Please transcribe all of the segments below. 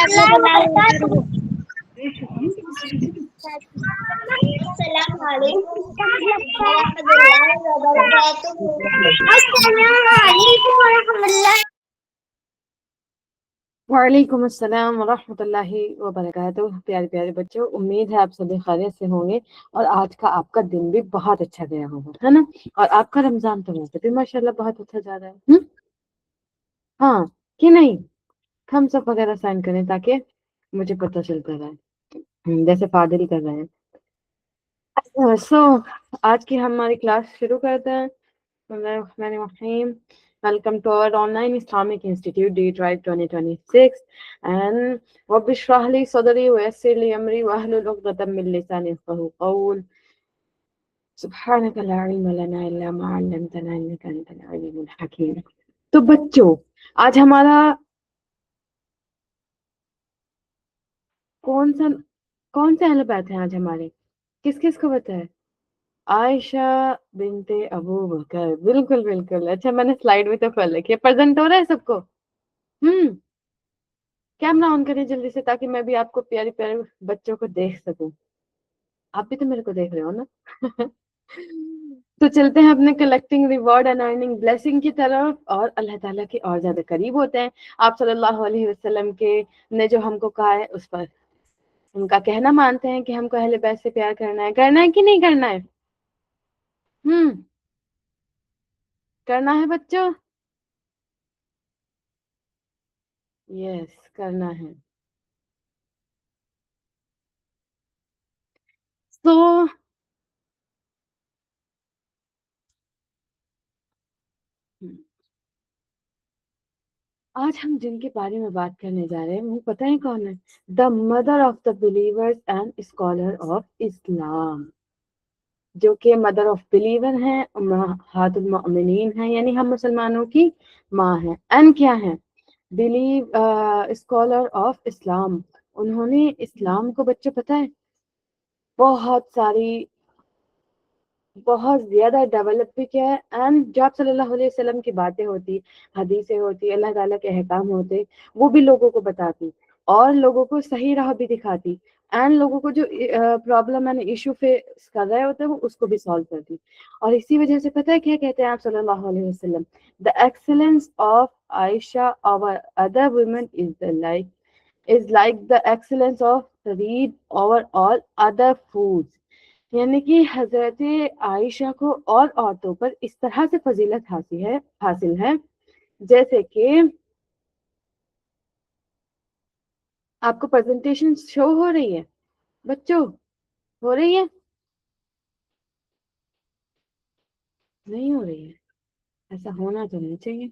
السلام علیکم ورحمۃ اللہ وبرکاتہ. وعلیکم السلام ورحمۃ اللہ وبرکاتہ. پیارے پیارے بچوں، امید ہے آپ سبھی خیریت سے ہوں گے اور آج کا آپ کا دن بھی بہت اچھا گیا ہوگا، ہے نا؟ اور آپ کا رمضان تو ویسے بھی ماشاء اللہ بہت اچھا جا رہا ہے. ہاں کہ نہیں؟ تھمس اپ وغیرہ سائن کریں تاکہ مجھے پتہ چلتا رہے، جیسے فادر کر رہے ہیں. سو آج کی ہماری کلاس شروع کرتے ہیں. بسم اللہ الرحمن الرحیم. Welcome to our online Islamic Institute D-Tribe 2026 and رب اشرح لي صدري ويسر لي أمري واحلل عقدة من لساني يفقهوا قولي. سبحانك لا علم لنا إلا ما علمتنا إنك أنت العليم الحكيم. تو بچوں، آج ہمارا کون سے اہل بیت ہیں؟ آج ہمارے کس کس کو پتہ ہے؟ عائشہ بنت ابو بکر. بالکل بالکل. اچھا، میں نے سلائیڈ بھی تو کھول رکھی ہے. پریزنٹ ہو رہا ہے سب کو؟ کیمرہ آن کریں جلدی سے تاکہ میں بھی آپ کو پیارے پیارے بچوں کو دیکھ سکوں. آپ بھی تو میرے کو دیکھ رہے ہو نا؟ تو چلتے ہیں اپنے collecting reward and earning blessing کی طرف اور اللہ تعالیٰ کے اور زیادہ قریب ہوتے ہیں. آپ صلی اللہ علیہ وسلم کے نے جو ہم کو کہا ہے اس پر ان کا کہنا مانتے ہیں کہ ہم کو اہل بیت سے پیار کرنا ہے کہ نہیں کرنا ہے؟ کرنا ہے بچوں؟ یس، کرنا ہے. تو آج ہم جن کے بارے میں بات کرنے جا رہے ہیں وہ پتہ ہے کون ہے؟ The mother of the believers and scholar of Islam, جو کہ مدر آف بلیور ہیں، امہات المؤمنین ہیں، یعنی ہم مسلمانوں کی ماں ہیں. اینڈ کیا ہے؟ اسکالر آف اسلام. انہوں نے اسلام کو بچوں پتہ ہے بہت زیادہ ڈیولپ بھی کیا ہے. اینڈ جو آپ صلی اللہ علیہ وسلم کی باتیں ہوتی، حدیثیں ہوتی، اللہ تعالیٰ کے احکام ہوتے، وہ بھی لوگوں کو بتاتی اور لوگوں کو صحیح راہ بھی دکھاتی. اینڈ لوگوں کو جو پرابلم اینڈ ایشو فیس کر رہے ہوتے ہیں وہ اس کو بھی سالو کرتی. اور اسی وجہ سے پتہ ہے کیا کہتے ہیں آپ صلی اللہ علیہ وسلم؟ The excellence of Aisha over other women is like the excellence of read over all other foods. یعنی کہ حضرت عائشہ کو اور عورتوں پر اس طرح سے فضیلت حاصل ہے جیسے کہ آپ کو پریزنٹیشن شو ہو رہی ہے بچوں؟ ہو رہی ہے؟ نہیں ہو رہی ہے؟ ایسا ہونا تو نہیں چاہیے.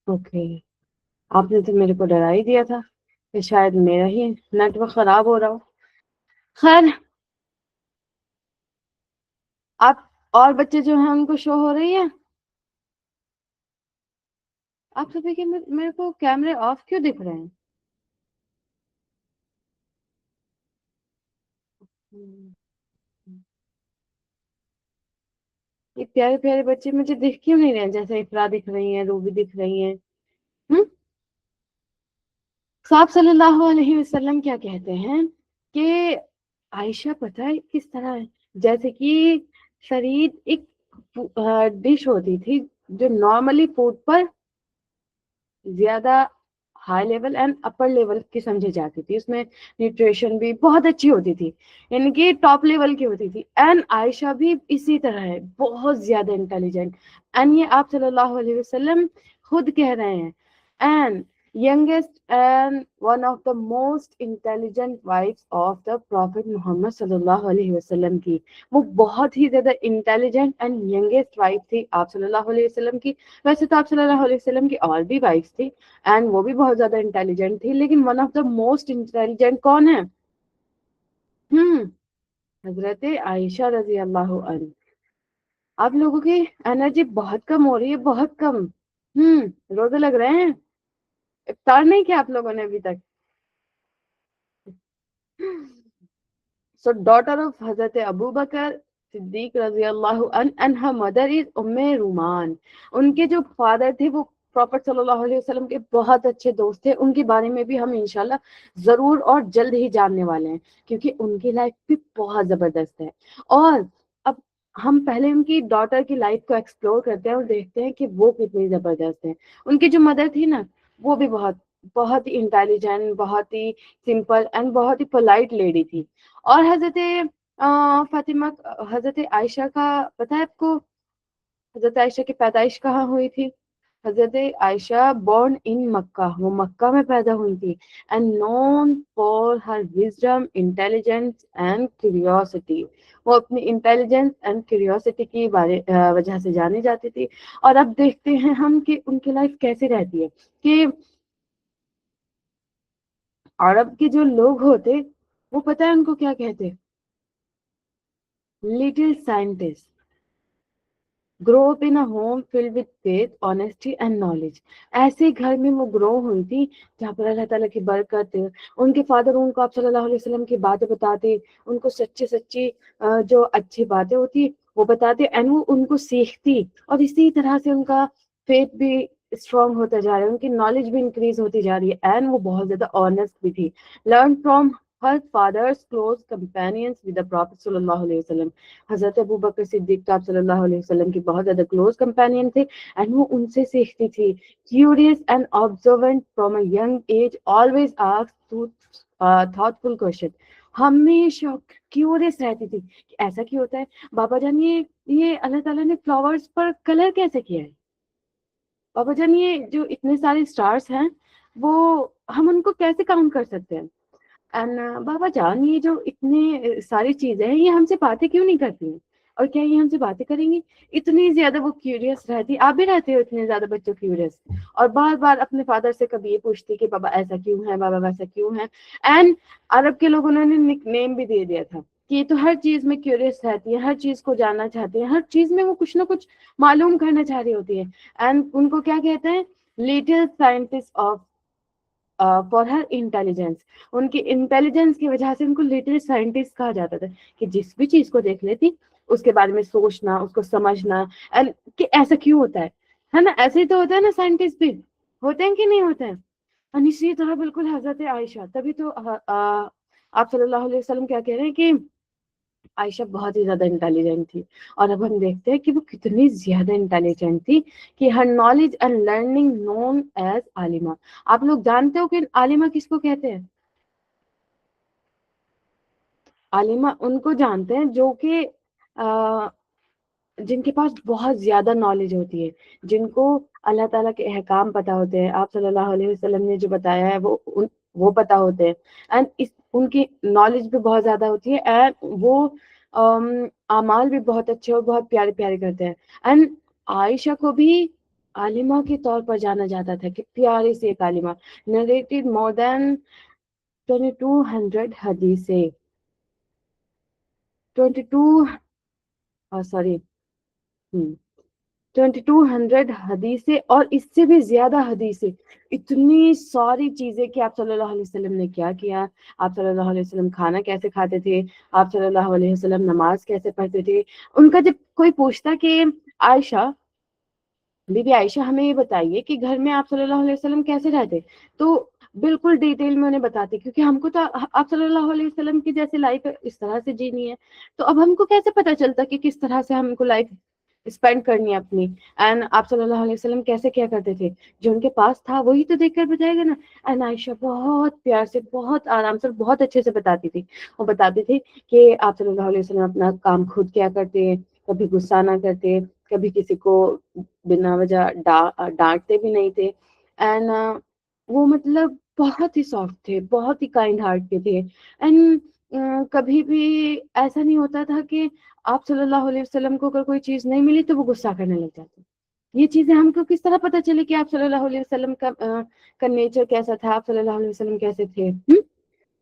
اوکے، آپ نے تو میرے کو ڈرا ہی دیا تھا کہ شاید میرا ہی نیٹ ورک خراب ہو رہا ہو. خیر، آپ اور بچے جو ہیں ان کو شو ہو رہی ہے؟ آپ سبھی کے میرے کو کیمرے آف کیوں دکھ رہے ہیں؟ یہ پیارے پیارے بچے مجھے دکھ کیوں نہیں رہے ہیں؟ جیسے افرا دکھ رہی ہیں، روبی دکھ رہی ہیں. صاحب صلی اللہ علیہ وسلم کیا کہتے ہیں کہ عائشہ پتہ ہے کس طرح ہے؟ جیسے کہ فرید ایک ڈش ہوتی تھی جو نارملی فوڈ پر زیادہ high level and upper level کی سمجھی جاتی تھی، اس میں نیوٹریشن بھی بہت اچھی ہوتی تھی، یعنی کہ ٹاپ لیول کی ہوتی تھی. اینڈ عائشہ بھی اسی طرح ہے، بہت زیادہ انٹیلیجنٹ. اینڈ یہ آپ صلی اللہ علیہ وسلم خود کہہ رہے ہیں. And youngest and one of the most intelligent wives of the Prophet محمد صلی اللہ علیہ وسلم کی. وہ بہت ہی زیادہ انٹیلیجنٹ اینڈ ینگیسٹ وائف تھی آپ صلی اللہ علیہ وسلم کی. ویسے تو آپ صلی اللہ علیہ وسلم کی اور بھی وائفس تھی اینڈ وہ بھی بہت زیادہ انٹیلیجنٹ تھی، لیکن one of the most intelligent کون ہے؟ حضرت عائشہ رضی اللہ عنہ. آپ لوگوں کی انرجی بہت کم ہو رہی ہے، بہت کم. روزے لگ رہے ہیں؟ افطار نہیں کیا آپ لوگوں نے ابھی تک؟ So daughter of Hazrat Abu Bakr Siddiq رضی اللہ عنہ and her mother is رومان. ان کے جو فادر تھے وہ پروفٹ صلی اللہ علیہ وسلم کے بہت اچھے دوست تھے. ان کے بارے میں بھی ہم انشاءاللہ ضرور اور جلد ہی جاننے والے ہیں، کیونکہ ان کی لائف بھی بہت زبردست ہے. اور اب ہم پہلے ان کی ڈاٹر کی لائف کو ایکسپلور کرتے ہیں اور دیکھتے ہیں کہ وہ کتنی زبردست ہے. ان کی جو مدر تھی نا، وہ بھی بہت ہی انٹیلیجنٹ، بہت ہی سمپل اینڈ بہت ہی پولائٹ لیڈی تھی. اور حضرت فاطمہ، حضرت عائشہ کا پتہ ہے آپ کو حضرت عائشہ کی پیدائش کہاں ہوئی تھی؟ حضرت عائشہ بورن ان مکہ، وہ مکہ میں پیدا ہوئی تھی. And known for her wisdom, intelligence and curiosity. وہ اپنی انٹیلیجنس اینڈ کیوریوسٹی کی وجہ سے جانی جاتی تھی. اور اب دیکھتے ہیں ہم کہ ان کی لائف کیسے رہتی ہے. کہ عرب کے جو لوگ ہوتے وہ پتہ ہے ان کو کیا کہتے؟ Little scientist. Grow up in home filled with faith, honesty and knowledge. ایسے گھر میں وہ گرو ہوئی تھی جہاں پر اللہ تعالیٰ کی برکت. ان کے فادر ان کو آپ صلی اللہ علیہ وسلم کی باتیں بتاتے، ان کو سچی جو اچھی باتیں ہوتی وہ بتاتے، اینڈ وہ ان کو سیکھتی. اور اسی طرح سے ان کا فیتھ بھی اسٹرانگ ہوتا جا رہا ہے، ان کی نالج بھی انکریز ہوتی جا رہی ہے. اینڈ وہ بہت زیادہ آنیسٹ بھی تھی. Learn from her father's close companions with the Prophet صلی اللہ علیہ وسلم. حضرت ابو بکر صدیق آپ صلی اللہ علیہ وسلم کی بہت زیادہ کلوز کمپینین تھے اینڈ وہ ان سے سیکھتی تھی. Curious and observant from a young age, always ask thoughtful question. ہمیشہ کیوریس رہتی تھی کہ ایسا کیوں ہوتا ہے بابا جان، یہ اللہ تعالیٰ نے فلاورز پر کلر کیسے کیا ہے؟ بابا جان یہ جو اتنے سارے اسٹارس ہیں وہ ہم ان کو کیسے کاؤنٹ کر سکتے ہیں؟ اینڈ بابا جان یہ جو اتنے ساری چیزیں ہیں یہ ہم سے باتیں کیوں نہیں کرتی ہیں؟ اور کیا یہ ہم سے باتیں کریں گی؟ اتنی زیادہ وہ کیوریس رہتی. آپ بھی رہتے ہو اتنے زیادہ بچوں کیوریس، اور بار بار اپنے فادر سے کبھی یہ پوچھتی کہ بابا ایسا کیوں ہے، بابا ویسا کیوں ہے. اینڈ عرب کے لوگوں نے نک نیم بھی دے دیا تھا کہ یہ تو ہر چیز میں کیوریس رہتی ہے، ہر چیز کو جاننا چاہتے ہیں، ہر چیز میں وہ کچھ نہ کچھ معلوم کرنا چاہ رہی ہوتی ہے. اینڈ ان کو کیا کہتے ہیں؟ Little scientist of for her intelligence. ان کی انٹیلیجنس کی وجہ سے ان کو لٹل سائنٹسٹ کہا جاتا تھا کہ جس بھی چیز کو دیکھ لیتی اس کے بارے میں سوچنا، اس کو سمجھنا، کہ ایسا کیوں ہوتا ہے نا. ایسے ہی تو ہوتا ہے نا، سائنٹسٹ بھی ہوتے ہیں کہ نہیں ہوتے ہیں. اور اسی طرح بالکل حضرت عائشہ، تبھی تو آپ صلی اللہ علیہ وسلم کیا کہہ رہے ہیں کہ عائشہ بہت ہی زیادہ انٹیلیجنٹ تھی. اور اب ہم دیکھتے ہیں کہ وہ کتنی زیادہ انٹیلیجنٹ تھی کہ her knowledge and learning known as عالمہ. آپ لوگ جانتے ہو کہ عالمہ کس کو کہتے ہیں؟ عالمہ ان کو جانتے ہیں جو کہ جن کے پاس بہت زیادہ نالج ہوتی ہے، جن کو اللہ تعالیٰ کے احکام پتہ ہوتے ہیں، آپ صلی اللہ علیہ وسلم نے جو بتایا ہے وہ پتہ ہوتے ہیں. اینڈ ان کی نالج بھی بہت زیادہ ہوتی ہے اینڈ وہ اعمال بھی بہت اچھے اور بہت پیارے پیارے کرتے ہیں. اینڈ عائشہ کو بھی عالمہ کے طور پر جانا جاتا تھا کہ پیاری سی ایک عالمہ. نریٹڈ مور دین 2200 حدیثیں، 2200 حدیثیں اور اس سے بھی زیادہ حدیثیں. اتنی ساری چیزیں کہ آپ صلی اللہ علیہ وسلم نے کیا کیا، آپ صلی اللہ علیہ وسلم کھانا کیسے کھاتے تھے، آپ صلی اللہ علیہ وسلم نماز کیسے پڑھتے تھے. ان کا جب کوئی پوچھتا کہ عائشہ، بی بی عائشہ ہمیں یہ بتائیے کہ گھر میں آپ صلی اللہ علیہ وسلم کیسے رہتے، تو بالکل ڈیٹیل میں انہیں بتاتے، کیونکہ ہم کو تو آپ صلی اللہ علیہ وسلم کی جیسے لائف اس طرح سے جینی ہے. تو اب ہم کو کیسے پتا چلتا کہ کس طرح سے ہم کو لائف اسپینڈ کرنی ہے اپنی. اینڈ آپ صلی اللہ علیہ وسلم کیسے کیا کرتے تھے, جو ان کے پاس تھا وہی تو دیکھ کر بتائے گا نا. اینڈ عائشہ بہت پیار سے, بہت آرام سے, بہت اچھے سے بتاتی تھی. وہ بتاتی تھی کہ آپ صلی اللہ علیہ وسلم اپنا کام خود کیا کرتے ہیں, کبھی غصہ نہ کرتے, کبھی کسی کو بنا وجہ ڈانٹتے بھی نہیں تھے. اینڈ وہ مطلب بہت ہی سافٹ تھے, بہت ہی کائنڈ ہارٹ کے تھے. اینڈ کبھی بھی ایسا نہیں ہوتا تھا کہ آپ صلی اللہ علیہ وسلم کو اگر کوئی چیز نہیں ملی تو وہ غصہ کرنے لگ جاتے. یہ چیزیں ہم کو کس طرح پتہ چلے کہ آپ صلی اللہ علیہ وسلم کا نیچر کیسا تھا, آپ صلی اللہ علیہ وسلم کیسے تھے.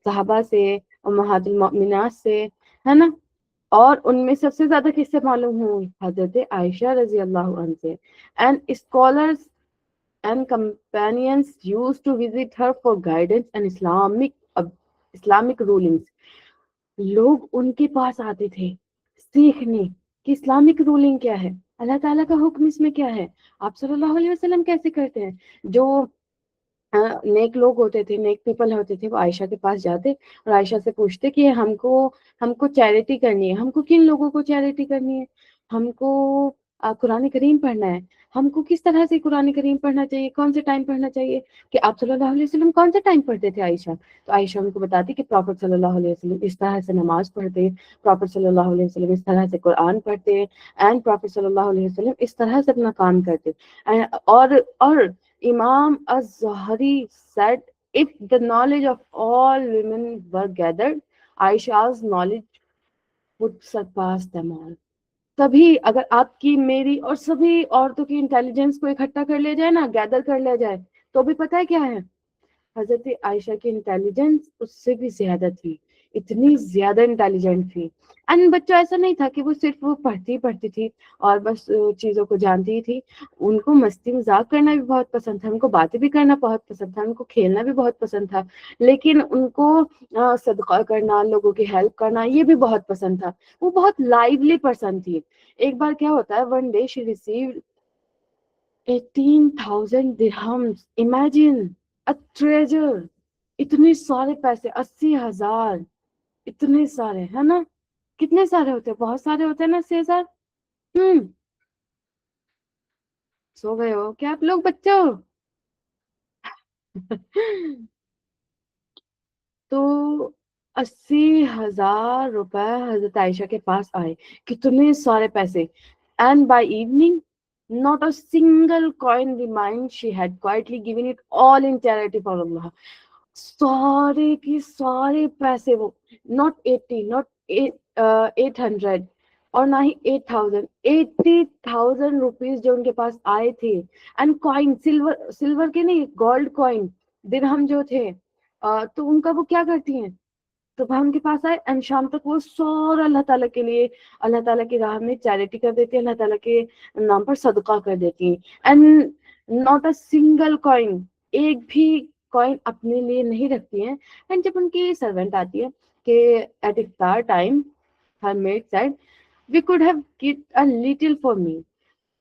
صحابہ سے, امہات المؤمنات سے, ہے نا. اور ان میں سب سے زیادہ کس سے معلوم ہوں, حضرت عائشہ رضی اللہ عنہ سے. And scholars and companions used to visit her for guidance and Islamic rulings. لوگ ان کے پاس آتے تھے سیکھنے کہ اسلامک رولنگ کیا ہے, اللہ تعالیٰ کا حکم اس میں کیا ہے, آپ صلی اللہ علیہ وسلم کیسے کرتے ہیں. جو نیک لوگ ہوتے تھے, نیک پیپل ہوتے تھے, وہ عائشہ کے پاس جاتے اور عائشہ سے پوچھتے کہ ہم کو چیریٹی کرنی ہے. ہم کو کن لوگوں کو چیریٹی کرنی ہے, ہم کو قرآن کریم پڑھنا ہے. ہم کو کس طرح سے قرآن کریم پڑھنا چاہیے, کون سے ٹائم پڑھنا چاہیے, کہ آپ صلی اللہ علیہ وسلم کون سے ٹائم پڑھتے تھے عائشہ. تو عائشہ ان کو بتاتی کہ پروفیٹ صلی اللہ علیہ وسلم اس طرح سے نماز پڑھتے, پروفیٹ صلی اللہ علیہ وسلم اس طرح سے قرآن پڑھتے, اینڈ پروفیٹ صلی اللہ علیہ وسلم اس طرح سے اپنا کام کرتے. اور امام الزہری said if the knowledge of all women were gathered, Aisha's knowledge would surpass them all. تبھی اگر آپ کی, میری اور سبھی عورتوں کی انٹیلیجنس کو اکٹھا کر لیا جائے نا, گیدر کر لیا جائے, تو بھی پتہ ہے کیا ہے, حضرت عائشہ کی انٹیلیجنس اس سے بھی زیادہ تھی, اتنی زیادہ انٹیلیجنٹ تھی. اینڈ بچوں ایسا نہیں تھا کہ وہ صرف وہ پڑھتی تھی اور بس چیزوں کو جانتی ہی تھی. ان کو مستی مذاق کرنا بھی بہت پسند تھا, ان کو باتیں بھی کرنا بہت پسند تھا, ان کو کھیلنا بھی بہت پسند تھا, لیکن ان کو صدقہ کرنا, لوگوں کی ہیلپ کرنا, یہ بھی بہت پسند تھا. وہ بہت لائیولی پرسن تھی. ایک بار کیا ہوتا ہے, one day she received 18,000 dirhams. Imagine a treasure. اتنے سارے پیسے, 80,000, اتنے سارے, ہے نا. کتنے سارے ہوتے ہیں, بہت سارے ہوتے ہیں نا, 6,000. سو گئے ہو کیا آپ لوگ بچوں؟ تو 80,000 روپے حضرت عائشہ کے پاس آئے, کتنے سارے پیسے. And by evening not a single coin remained. She had quietly given it all in charity for Allah. سارے کے سارے پیسے, وہ not 80, not 800 اور نہ ہی 8,000, 80,000 روپیز جو ان کے پاس آئے تھے. اینڈ کوائن, سلور کے نہیں, گولڈ کوائن, درہم جو تھے, تو ان کا وہ کیا کرتی ہیں, صبح ان کے پاس آئے اینڈ شام تک وہ سارا اللہ تعالیٰ کے لیے, اللہ تعالیٰ کی راہ میں چیریٹی کر دیتی ہیں, اللہ تعالیٰ کے نام پر صدقہ کر دیتی ہیں. And not a single coin, ایک بھی کوائن اپنے لیے نہیں رکھتی ہیں. اینڈ جب ان کی سرونٹ آتی ہے کہ ایٹ افطار time her maid said we could have get a little for me.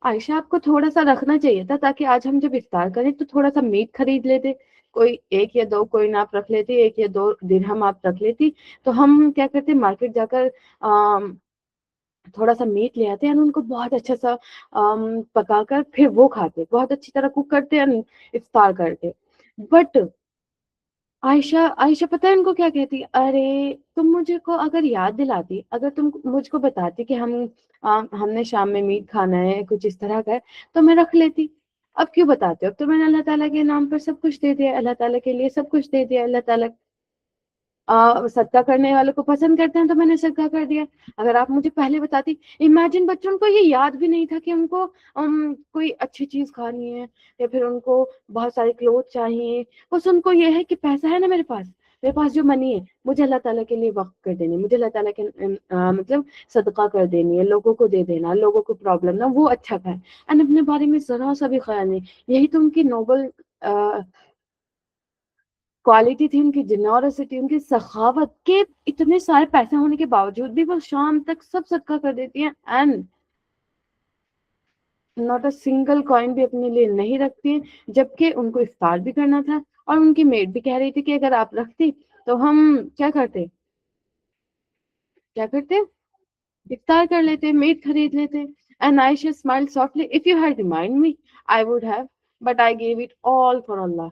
Aisha آپ کو تھوڑا سا رکھنا چاہیے تھا تاکہ آج ہم جب افطار کریں تو تھوڑا سا میٹ خرید لیتے, کوئی 1 یا 2 کوئن آپ رکھ لیتی, 1 یا 2 درہم آپ رکھ لیتی, تو ہم کیا کرتے, مارکیٹ جا کر تھوڑا سا میٹ لے آتے ہیں, ان کو بہت اچھا سا پکا کر پھر وہ کھاتے, بہت اچھی طرح کوک کرتے ہیں, افطار کرتے. بٹ عائشہ پتہ ہے ان کو کیا کہتی, ارے تم مجھے کو اگر یاد دلاتی, اگر تم مجھ کو بتاتی کہ ہم نے شام میں میٹ کھانا ہے, کچھ اس طرح کا ہے, تو میں رکھ لیتی. اب کیوں بتاتے ہو, اب تو میں نے اللہ تعالیٰ کے نام پر سب کچھ دے دیا, اللہ تعالیٰ کے لیے سب کچھ دے دیا, اللہ تعالیٰ صدقہ کرنے والوں کو پسند کرتے ہیں تو میں نے صدقہ کر دیا. اگر آپ مجھے پہلے بتاتی, امیجن بچوں کو یہ یاد بھی نہیں تھا کہ ان کو کوئی اچھی چیز کھانی ہے یا پھر ان کو بہت سارے کلوتھ چاہیے, بس ان کو یہ ہے کہ پیسہ ہے نا میرے پاس جو منی ہے مجھے اللہ تعالیٰ کے لیے وقف کر دینی, مجھے اللہ تعالیٰ کے مطلب صدقہ کر دینی ہے, لوگوں کو دے دینا, لوگوں کو پرابلم نہ, وہ اچھا کھائے. اینڈ اپنے بارے میں ذرا سا بھی خیال نہیں. یہی تو ان کی نوبل کوالٹی تھی, ان کی جنورسٹی, ان کی سخاوت, کے اتنے سارے پیسے ہونے کے باوجود بھی وہ شام تک سب صدقہ کر دیتی ہیں. And not a single coin بھی اپنے لیے نہیں رکھتی ہیں, جبکہ ان کو افطار بھی کرنا تھا. اور ان کی میڈ بھی کہہ رہی تھی کہ اگر آپ رکھتی تو ہم کیا کرتے افطار کر لیتے, میٹ خرید لیتے. And Aisha smiled softly. If you had reminded me, I would have, but I gave it all for Allah.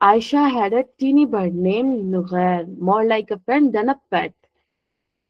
Aisha had a teeny bird named Nughair, more like a friend than a pet.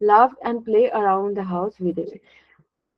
laughed and play around the house with it.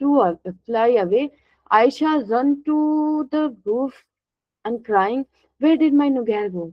fly away. Aisha run to the roof and crying, where did my Nugair go?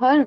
her,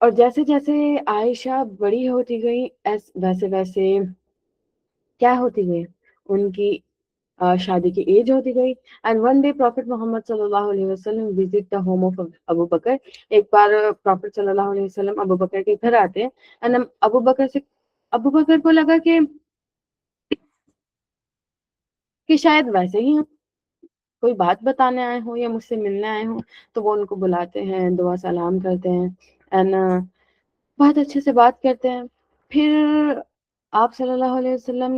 اور جیسے جیسے عائشہ بڑی ہوتی گئی ویسے ویسے کیا ہوتی گئی ان کی شادی کی ایج ہوتی گئی. اینڈ ون ڈے پروفیٹ محمد صلی اللہ علیہ وسلم وزٹ دا ہوم آف ابو بکر. ایک بار پروفیٹ صلی اللہ علیہ وسلم ابو بکر کے گھر آتے ہیں. اینڈ ابو بکر کو لگا کہ شاید ویسے ہی کوئی بات بتانے آئے ہوں یا مجھ سے ملنے آئے ہوں. تو وہ ان کو بلاتے ہیں, دعا سلام کرتے ہیں, اینڈ بہت اچھے سے بات کرتے ہیں. پھر آپ صلی اللہ علیہ وسلم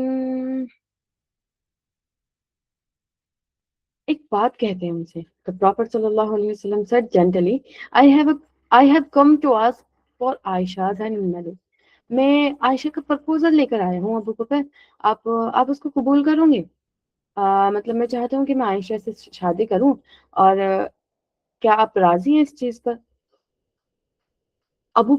ایک بات کہتے ہیں ان سے. تو پروفیٹ صلی اللہ علیہ وسلم said gently, I have come to ask for Aisha's hand in marriage. میں عائشہ کا پرپوزل لے کر آیا ہوں ابو بکر, آپ اس کو قبول کرو گے؟ مطلب میں چاہتا ہوں کہ میں عائشہ سے شادی کروں, اور کیا آپ راضی ہیں اس چیز پر؟ Abu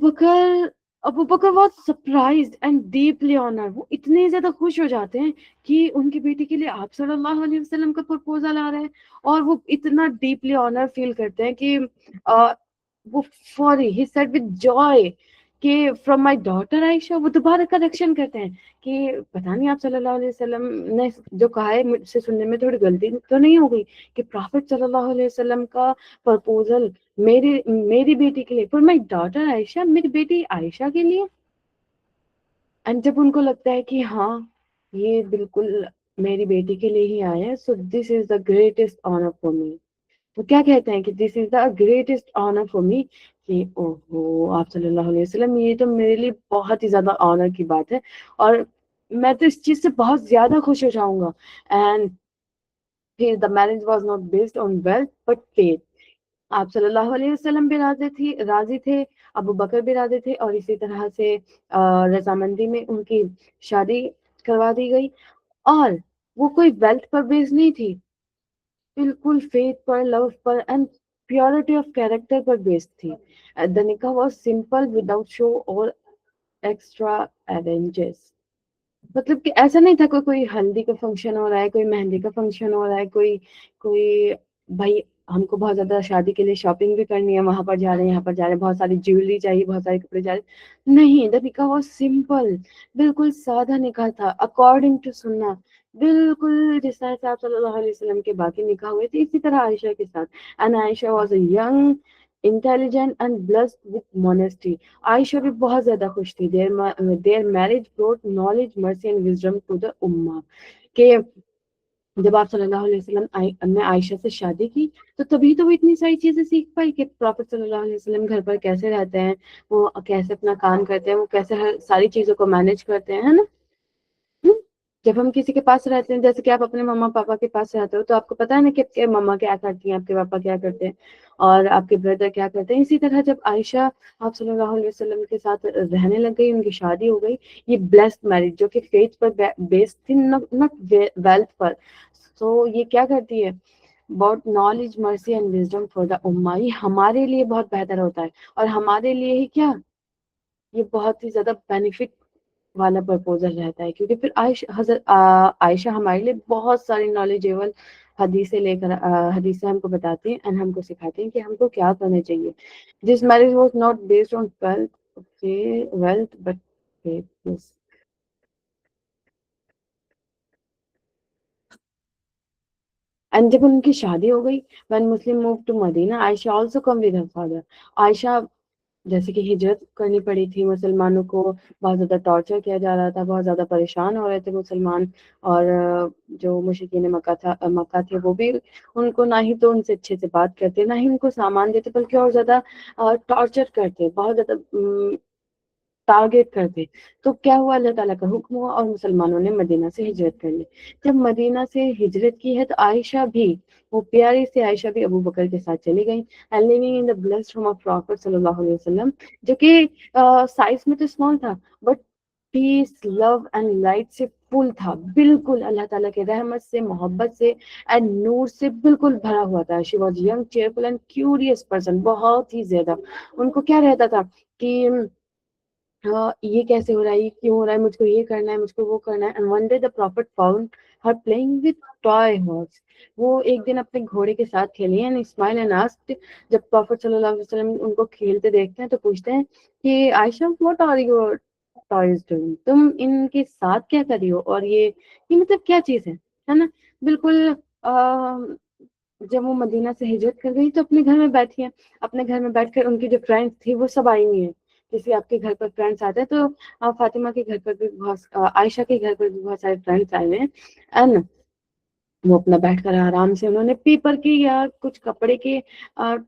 Bakr was surprised and deeply honoured. وہ اتنے زیادہ خوش ہو جاتے ہیں کہ ان کی بیٹی کے لیے آپ صلی اللہ علیہ وسلم کا پرپوزل آ رہا ہے, اور وہ اتنا ڈیپلی آنر فیل کرتے ہیں کہ وہ فوری ہی سیڈ ود جوائے کہ فرام مائی ڈاٹر عائشہ. وہ دوبارہ کریکشن کرتے ہیں کہ پتہ نہیں آپ صلی اللہ علیہ وسلم نے جو کہا ہے مجھ سے سننے میں تھوڑی غلطی تو نہیں ہو گئی کہ پرافٹ صلی اللہ علیہ وسلم کا پرپوزل میری بیٹی کے لیے, فار مائی ڈاٹر عائشہ, میری بیٹی عائشہ کے لیے. اینڈ جب ان کو لگتا ہے کہ ہاں یہ بالکل میری بیٹی کے لیے ہی آیا ہے, so this is the greatest honour for me. وہ کیا کہتے ہیں کہ this is the greatest honour for me, کہ اوہو آپ صلی اللہ علیہ وسلم, یہ تو میرے لیے بہت ہی زیادہ آنر کی بات ہے, اور میں تو اس چیز سے بہت زیادہ خوش ہو جاؤں گا. اینڈ پھر the marriage was not based on wealth but faith. آپ صلی اللہ علیہ وسلم بھی راضی تھے, ابو بکر بھی راضی تھے, اور اسی طرح سے رضامندی میں ان کی شادی کروا دی گئی. اور وہ کوئی ویلتھ پر بیس نہیں تھی, بالکل فیتھ پر, لو پر, اینڈ پیورٹی آف کیریکٹر پر بیس تھی. دا نکاح واز سمپل وداؤٹ شو اور ایکسٹرا ارینجز. مطلب کہ ایسا نہیں تھا کوئی ہلدی کا فنکشن ہو رہا ہے, کوئی مہندی کا فنکشن ہو رہا ہے, کوئی بھائی ہم کو بہت زیادہ شادی کے لیے شاپنگ بھی کرنی ہے, وہاں پر جا رہے ہیں, یہاں پر جا رہے ہیں, بہت ساری جیولری چاہیے, بہت سارے کپڑے چاہیے. نہیں, دا نکاح واز سمپل, بالکل سادہ نکاح تھا اکارڈنگ ٹو سننا. بالکل جس طرح سے آپ صلی اللہ علیہ وسلم کے باقی نکاح ہوئے تھے اسی طرح عائشہ کے ساتھ. And Aisha was a young, intelligent and blessed with modesty. Aisha بھی بہت زیادہ خوش تھی. their marriage brought knowledge, mercy and wisdom to the ummah. کہ جب آپ صلی اللہ علیہ وسلم نے عائشہ سے شادی کی تو تبھی تو وہ اتنی ساری چیزیں سیکھ پائی کہ پروفیٹ صلی اللہ علیہ وسلم گھر پر کیسے رہتے ہیں, وہ کیسے اپنا کام کرتے ہیں, وہ کیسے ہر ساری چیزوں کو مینج کرتے ہیں, ہے نا. جب ہم کسی کے پاس رہتے ہیں, جیسے کہ آپ اپنے مما پاپا کے پاس رہتے ہو, تو آپ کو پتا ہے نا کہ مما کیا کرتی ہیں, آپ کے پاپا کیا کرتے ہیں, اور آپ کے بردر کیا کرتے ہیں. اسی طرح جب عائشہ آپ صلی اللہ علیہ وسلم کے ساتھ رہنے لگ گئی, ان کی شادی ہو گئی, یہ بلیسڈ میرج جو کہ فیتھ پر بیسڈ تھی, ناٹ ویلتھ پر. تو یہ کیا کرتی ہے, about knowledge, mercy and wisdom for the ummah. یہ ہمارے لیے بہت بہتر ہوتا ہے, اور ہمارے لیے ہی کیا, یہ بہت ہی زیادہ بینیفٹ والا پرپوزل رہتا ہے, کیونکہ پھر عائشہ ہمارے لیے بہت ساری نالجیبل حدیثیں ہم کو بتاتی ہیں اینڈ ہم کو سکھاتی ہیں کہ ہم کو کیا کرنا چاہیے. This marriage was not based on wealth but faith. And جب ان کی شادی ہو گئی, when Muslim moved to Medina, Aisha also come with her father. عائشہ جیسے کہ ہجرت کرنی پڑی تھی, مسلمانوں کو بہت زیادہ ٹارچر کیا جا رہا تھا, بہت زیادہ پریشان ہو رہے تھے مسلمان, اور جو مشرکین مکہ تھے وہ بھی ان کو نہ ہی تو ان سے اچھے سے بات کرتے, نہ ہی ان کو سامان دیتے, بلکہ اور زیادہ ٹارچر کرتے, بہت زیادہ ٹارگیٹ کرتے. تو کیا ہوا, اللہ تعالیٰ کا حکم ہوا اور مسلمانوں نے مدینہ سے ہجرت کر لی. جب مدینہ سے ہجرت کی ہے تو عائشہ بھی, وہ پیاری سے عائشہ بھی ابو بکر کے ساتھ چلی گئی, and living in the blessed home of Prophet صلی اللہ علیہ وسلم, جو کہ سائز میں تو اسمال تھا but peace, love and light سے فل تھا, بالکل اللہ تعالیٰ کے رحمت سے, محبت سے اینڈ نور سے بالکل بھرا ہوا تھا. She was young, cheerful and curious person. بہت ہی زیادہ ان کو کیا رہتا تھا کہ یہ کیسے ہو رہا ہے, یہ کیوں ہو رہا ہے, مجھ کو یہ کرنا ہے, مجھ کو وہ کرنا ہے. And one day the prophet found her playing with toy horse. وہ ایک دن اپنے گھوڑے کے ساتھ کھیلی ہیں. اسماعیل اینڈ آسکڈ, جب پروفٹ صلی اللہ علیہ وسلم ان کو کھیلتے دیکھتے ہیں تو پوچھتے ہیں کہ Aisha what are your toys doing, تم ان کے ساتھ کیا کر رہی ہو, اور یہ مطلب کیا چیز ہے نا. بالکل جب وہ مدینہ سے ہجرت کر گئی تو اپنے گھر میں بیٹھی ہیں. اپنے گھر میں بیٹھ کر ان کی جو فرینڈس تھی وہ سب آئی ہوئی ہیں. جیسے آپ کے گھر پر فرینڈس آتے ہیں تو فاطمہ کے گھر پر بھی بہت, عائشہ کے گھر پر بھی بہت سارے فرینڈس آئے ہوئے ہیں. اینڈ وہ اپنا بیٹھ کر آرام سے انہوں نے پیپر کی یا کچھ کپڑے کے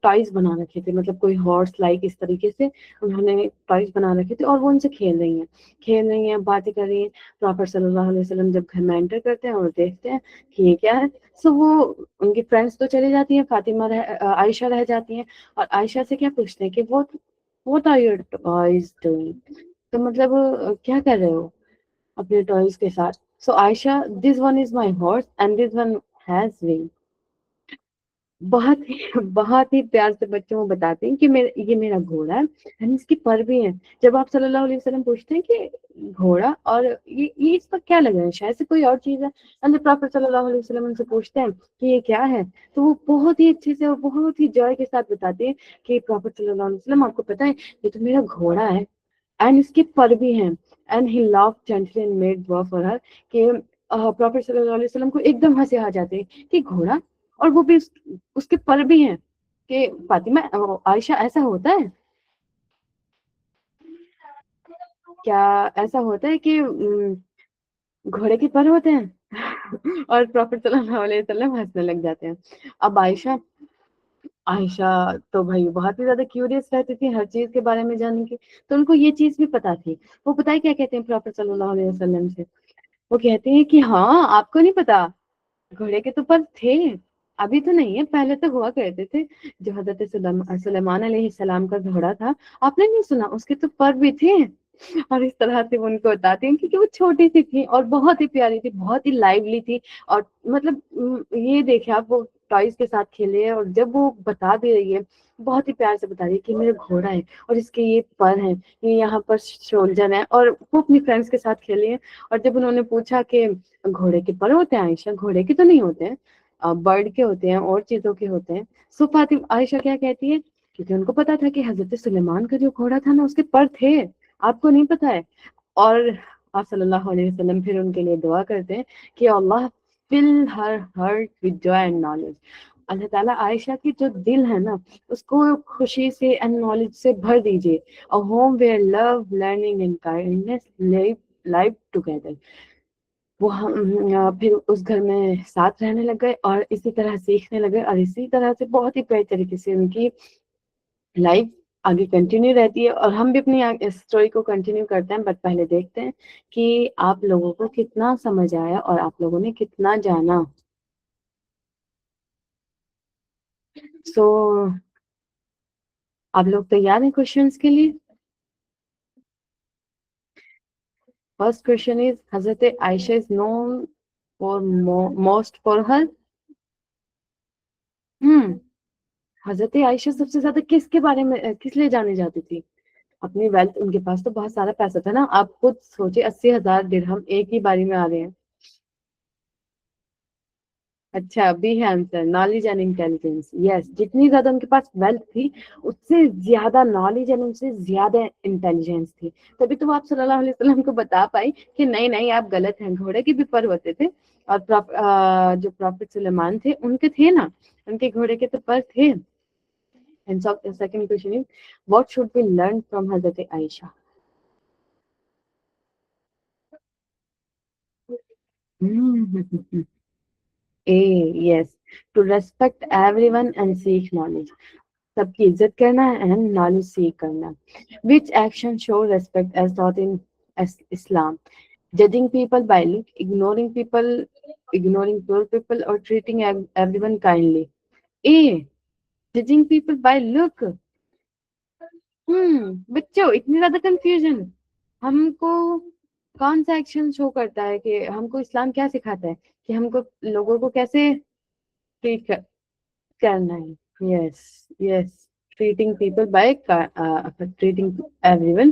ٹائز بنا رکھے تھے, مطلب کوئی ہارس لائک اس طریقے سے انہوں نے ٹائز بنا رکھے تھے, اور وہ ان سے کھیل رہی ہیں, باتیں کر رہی ہیں. پروفیٹ صلی اللہ علیہ وسلم جب گھر میں انٹر کرتے ہیں اور دیکھتے ہیں کہ یہ کیا ہے, سو وہ ان کی فرینڈس تو چلی جاتی ہیں, عائشہ رہ جاتی ہیں, اور عائشہ سے کیا پوچھتے ہیں کہ what are your toys doing, تو مطلب کیا کر رہے ہو اپنے ٹوائز کے ساتھ. سو عائشہ, this one is my horse and this one has wings. بہت ہی پیار سے بچوں کو بتاتے ہیں کہ یہ میرا گھوڑا ہے, اس کی پر بھی ہیں. جب آپ صلی اللہ علیہ وسلم پوچھتے ہیں کہ گھوڑا اور یہ اس پر کیا لگا ہے, شاید سے کوئی اور چیز ہے. اللہ پروفیٹ صلی اللہ علیہ وسلم ان سے پوچھتے ہیں کہ یہ کیا ہے, تو وہ بہت ہی اچھے سے اور بہت ہی جوائے کے ساتھ بتاتے ہیں کہ پروفیٹ صلی اللہ علیہ وسلم آپ کو پتا ہے یہ تو میرا گھوڑا ہے, اینڈ اس کے پر بھی ہیں. And he laughed gently and made dua for her, کہ پروفیٹ صلی اللہ علیہ وسلم کو ایک دم ہنسی آ جاتے ہیں کہ گھوڑا اور وہ بھی اس کے پر بھی ہیں. کہ فاطمہ, عائشہ ایسا ہوتا ہے کیا, ایسا ہوتا ہے کہ گھوڑے کے پر ہوتے ہیں اور پروفیٹ صلی اللہ علیہ وسلم ہنسنے لگ جاتے ہیں. اب عائشہ تو بھائی بہت ہی زیادہ کیوریس رہتی تھی ہر چیز کے بارے میں جاننے کی, تو ان کو یہ چیز بھی پتا تھی. وہ پتہ ہے کیا کہتے ہیں پروفیٹ صلی اللہ علیہ وسلم سے, وہ کہتے ہیں کہ ہاں آپ کو نہیں پتا, گھوڑے کے تو پر تھے, ابھی تو نہیں ہے, پہلے تو ہوا کرتے تھے. جو حضرت سلیمان علیہ السلام کا گھوڑا تھا, آپ نے نہیں سنا, اس کے تو پر بھی تھے. اور اس طرح سے وہ ان کو بتاتی ہیں کیونکہ وہ چھوٹی سی تھی اور بہت ہی پیاری تھی, بہت ہی لائولی تھی. اور مطلب یہ دیکھیں آپ, وہ ٹوائز کے ساتھ کھیلے, اور جب وہ بتا دے رہی ہے بہت ہی پیار سے بتا رہی ہے کہ میرا گھوڑا ہے اور اس کے یہ پر ہیں, یہ یہاں پر شولجر ہے, اور وہ اپنی فرینڈس کے ساتھ کھیلی ہیں. اور جب انہوں نے پوچھا کہ گھوڑے کے پر ہوتے ہیں عائشہ, گھوڑے کے تو نہیں ہوتے ہیں, برڈ کے ہوتے ہیں اور چیزوں کے ہوتے ہیں. سو فاطمہ, عائشہ کیا کہتی ہے, کیونکہ ان کو پتا تھا کہ حضرت سلیمان کا جو گھوڑا تھا نا اس کے پر تھے, آپ کو نہیں پتا ہے. اور آپ صلی اللہ علیہ وسلم پھر ان کے لیے دعا کرتے ہیں کہ اللہ fill her heart with joy and knowledge. اللہ تعالیٰ عائشہ کی جو دل ہے نا اس کو خوشی سے اینڈ نالج سے بھر دیجیے. A home where love, learning and kindness live together. وہ پھر اس گھر میں ساتھ رہنے لگ گئے اور اسی طرح سیکھنے لگے, اور اسی طرح سے بہت ہی پیارے طریقے سے ان کی لائف آگے کنٹینیو رہتی ہے. اور ہم بھی اپنی اسٹوری کو کنٹینیو کرتے ہیں, بٹ پہلے دیکھتے ہیں کہ آپ لوگوں کو کتنا سمجھ آیا اور آپ لوگوں نے کتنا جانا. سو آپ لوگ تیار ہیں کوشچنس کے لیے؟ فرسٹ کوشچن از, حضرت Aisha is known for most for her. حضرت عائشہ سب سے زیادہ کس کے بارے میں, کس لیے جانی جاتی تھی؟ اپنی ویلتھ, ان کے پاس تو بہت سارا پیسہ تھا نا. آپ خود سوچے 80,000 درہم ایک ہی باری میں آ رہے ہیں. اچھا, بی ہے آنسر, نالج اینڈ انٹیلیجنس. یس, جتنی زیادہ ان کے پاس ویلتھ تھی اس سے زیادہ نالج اینڈ ان سے زیادہ انٹیلیجنس تھی. تبھی تو آپ صلی اللہ علیہ وسلم کو بتا پائی کہ نہیں نہیں آپ غلط ہیں, گھوڑے کے بھی پر ہوتے تھے. اور جو پروفیٹ سلیمان تھے ان کے تھے نا, ان کے گھوڑے کے تو پر تھے. And so the second question is, what should we learn from Hazrat Aisha? A, yes, to respect everyone and seek knowledge. سب کی عزت کرنا and knowledge seek کرنا. Which action show respect as taught in Islam? Judging people by look, ignoring poor people, or treating everyone kindly. A, judging people by look. بچوں اتنی زیادہ confusion. ہم کو کون سا ایکشن شو کرتا ہے کہ ہم کو اسلام کیا سکھاتا ہے کہ ہم کو لوگوں کو کیسے ٹریٹ کرنا ہے. Yes yes, treating people by treating everyone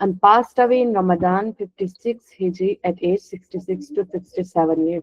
And passed away in Ramadan 56 Hijri at age 66 to 67 years.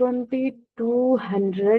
2200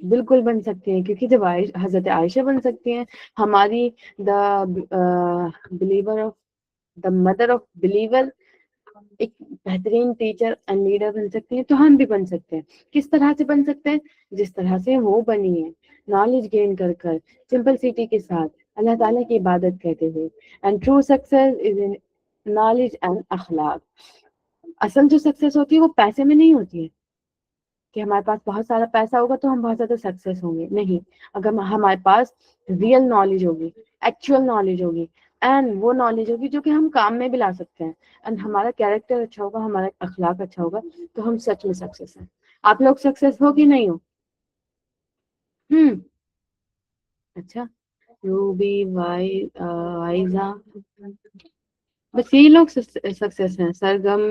بالکل بن سکتی ہیں، کیونکہ جب حضرت عائشہ بن سکتی ہیں، ہماری the believer of the mother of believer ایک بہترین ٹیچر اینڈ لیڈر بن سکتے ہیں، تو ہم بھی بن سکتے ہیں۔ کس طرح سے بن سکتے ہیں؟ جس طرح سے وہ بنی ہے، نالج گین کر کر، سمپلسٹی کے ساتھ، اللہ تعالیٰ کی عبادت کرتے ہوئے۔ And true success is in knowledge and اخلاق۔ اصل جو سکسیس ہوتی ہے وہ پیسے میں نہیں ہوتی ہے کہ ہمارے پاس بہت سارا پیسہ ہوگا تو ہم بہت زیادہ سکسیس ہوں گے، نہیں، اگر ہمارے پاس ریئل نالج ہوگی، ایکچوئل نالج ہوگی، اینڈ وہ نالج ہوگی جو کہ ہم کام میں بھی لا سکتے ہیں، اینڈ ہمارا کیریکٹر اچھا ہوگا، ہمارا اخلاق اچھا ہوگا، تو ہم سچ میں سکسیس ہیں۔ آپ لوگ سکسیس ہو کہ نہیں ہو؟ اچھا، روبی، وائزا، بس یہی لوگ سکسیس ہیں؟ سرگم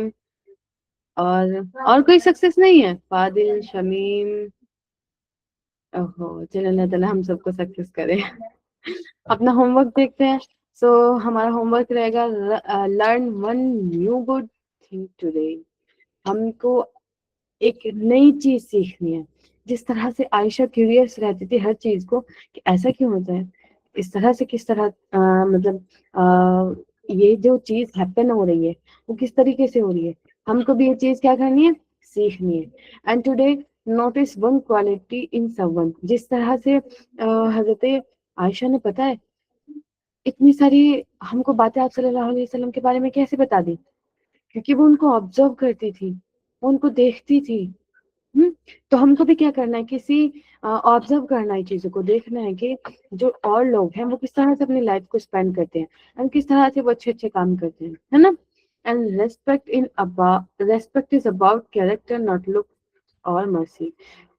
اور کوئی سکسیس نہیں ہے؟ فادل، شمیم، اوہو، چلو اللہ تعالیٰ ہم سب کو سکسیس کرے۔ اپنا ہوم ورک دیکھتے ہیں۔ سو ہمارا ہوم ورک رہے گا learn one new good thing today. ہم کو ایک نئی چیز سیکھنی ہے، جس طرح سے عائشہ کیوریس رہتی تھی ہر چیز کو کہ ایسا کیوں ہوتا ہے، اس طرح سے کس طرح مطلب یہ جو چیز ہیپن ہو رہی ہے وہ کس طریقے سے ہو رہی ہے، ہم کو بھی یہ چیز کیا کرنی ہے، سیکھنی ہے۔ And today notice one quality in someone, جس طرح سے حضرت عائشہ نے پتا ہے اتنی ساری ہم کو باتیں آپ صلی اللہ علیہ وسلم کے بارے میں کیسے بتا دی، کیونکہ وہ ان کو آبزرو کرتی تھی، وہ ان کو دیکھتی تھی۔ تو ہم کو بھی کیا کرنا ہے، کسی آبزرو کرنا ہے، چیزوں کو دیکھنا ہے کہ جو اور لوگ ہیں وہ کس طرح سے اپنی لائف کو اسپینڈ کرتے ہیں، اور کس طرح سے وہ اچھے اچھے کام کرتے ہیں، ہے نا۔ And respect is about character not look اور مرسی۔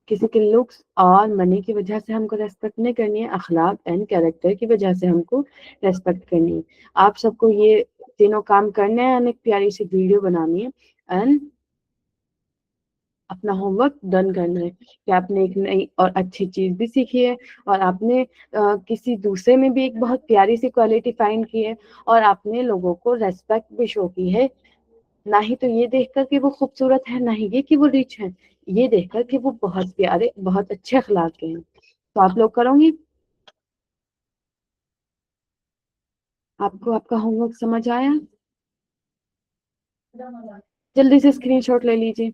کسی کے لکس اور منی کی وجہ سے ہم کو ریسپیکٹ نہیں کرنی ہے، اخلاق اینڈ کیریکٹر کی وجہ سے ہم کو ریسپیکٹ کرنی ہے۔ آپ سب کو یہ تینوں کام کرنے ہیں، ایک پیاری سی ویڈیو بنانی ہے، اینڈ اپنا ہوم ورک ڈن کرنا ہے کہ آپ نے ایک نئی اور اچھی چیز بھی سیکھی ہے، اور آپ نے کسی دوسرے میں بھی ایک بہت پیاری سی کوالٹی فائنڈ کی ہے، اور آپ نے لوگوں کو ریسپیکٹ بھی شو کی ہے، نہ ہی تو یہ دیکھ کر کہ وہ خوبصورت ہے، نہ ہی یہ کہ وہ ریچ ہے، یہ دیکھ کر کہ وہ بہت پیارے، بہت اچھے اخلاق کے ہیں۔ تو آپ لوگ کرو گی؟ آپ کو آپ کا ہوم ورک سمجھ آیا؟ جلدی سے اسکرین شاٹ لے لیجیے۔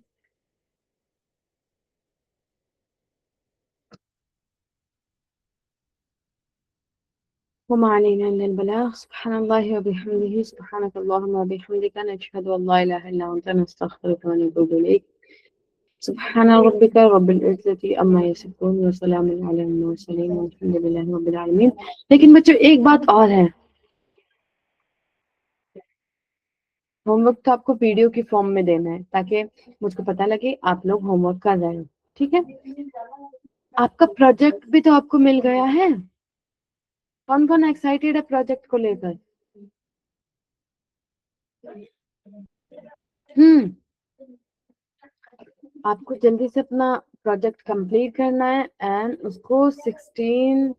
وما علينا إلا البلاغ سبحان الله وبحمده سبحانك اللهم وبحمدك نشهد أن لا إله إلا أنت نستغفرك ونتوب إليك سبحان ربك رب العزة عما يصفون وسلام على المرسلين والحمد لله رب العالمين۔ لیکن بچوں ایک بات اور ہے، ہوم ورک تو آپ کو ویڈیو کی فارم میں دینا ہے تاکہ مجھ کو پتہ لگے آپ لوگ ہوم ورک کر رہے ہو، ٹھیک ہے؟ آپ کا پروجیکٹ بھی تو آپ کو مل گیا ہے، کون کون ایکسائٹیڈ ہے پروجیکٹ کو لے کر؟ آپ کو جلدی سے اپنا پروجیکٹ کمپلیٹ کرنا ہے، اینڈ اس کو 16